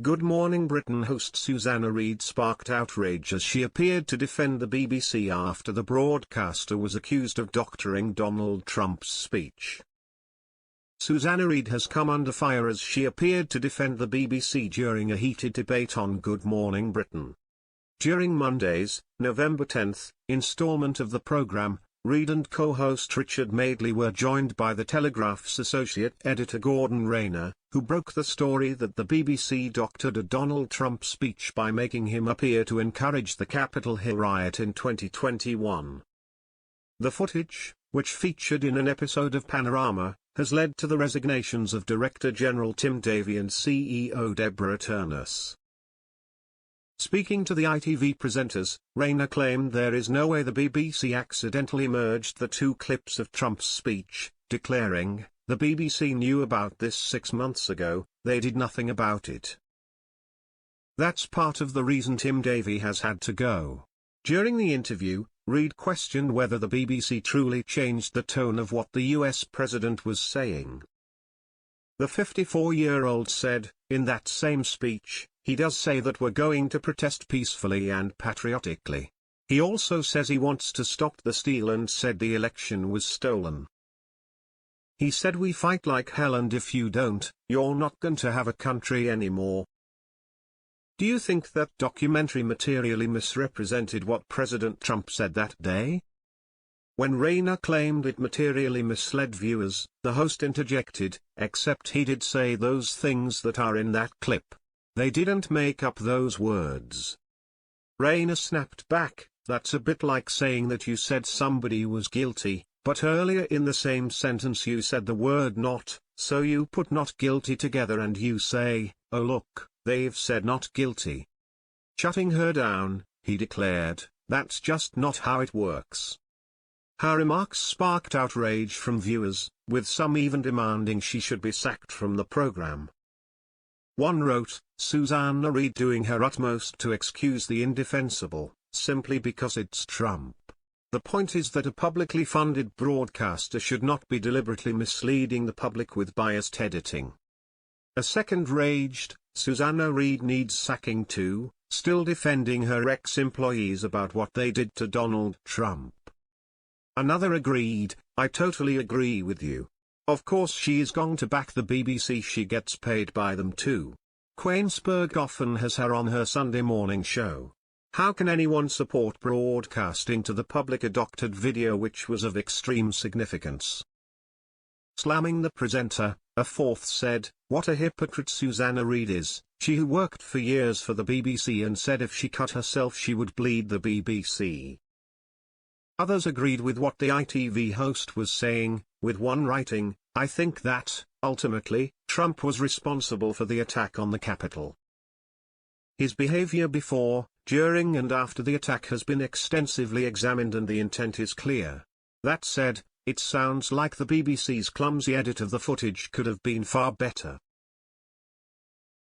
Good Morning Britain host Susanna Reid sparked outrage as she appeared to defend the BBC after the broadcaster was accused of doctoring Donald Trump's speech. Susanna Reid has come under fire as she appeared to defend the BBC during a heated debate on Good Morning Britain. During Monday's, November 10th, instalment of the programme, Reid and co-host Richard Madeley were joined by the Telegraph's associate editor Gordon Rayner, who broke the story that the BBC doctored a Donald Trump speech by making him appear to encourage the Capitol Hill riot in 2021. The footage, which featured in an episode of Panorama, has led to the resignations of Director General Tim Davie and CEO Deborah Turnus. Speaking to the ITV presenters, Rayner claimed there is no way the BBC accidentally merged the two clips of Trump's speech, declaring, "The BBC knew about this 6 months ago, they did nothing about it." That's part of the reason Tim Davie has had to go. During the interview, Reid questioned whether the BBC truly changed the tone of what the US president was saying. The 54-year-old said, in that same speech, he does say that we're going to protest peacefully and patriotically. He also says he wants to stop the steal and said the election was stolen. He said we fight like hell and if you don't, you're not going to have a country anymore. Do you think that documentary materially misrepresented what President Trump said that day? When Rayner claimed it materially misled viewers, the host interjected, except he did say those things that are in that clip. They didn't make up those words. Rayner snapped back, that's a bit like saying that you said somebody was guilty, but earlier in the same sentence you said the word not, so you put not guilty together and you say, oh look, they've said not guilty. Shutting her down, he declared, that's just not how it works. Her remarks sparked outrage from viewers, with some even demanding she should be sacked from the programme. One wrote, Susanna Reid doing her utmost to excuse the indefensible, simply because it's Trump. The point is that a publicly funded broadcaster should not be deliberately misleading the public with biased editing. A second raged, Susanna Reid needs sacking too, still defending her ex-employees about what they did to Donald Trump. Another agreed, I totally agree with you. Of course she is going to back the BBC, she gets paid by them too. Quainsberg often has her on her Sunday morning show. How can anyone support broadcasting to the public a doctored video which was of extreme significance? Slamming the presenter, a fourth said, what a hypocrite Susanna Reid is, she who worked for years for the BBC and said if she cut herself she would bleed the BBC. Others agreed with what the ITV host was saying, with one writing, I think that, ultimately, Trump was responsible for the attack on the Capitol. His behavior before, during and after the attack has been extensively examined and the intent is clear. That said, it sounds like the BBC's clumsy edit of the footage could have been far better.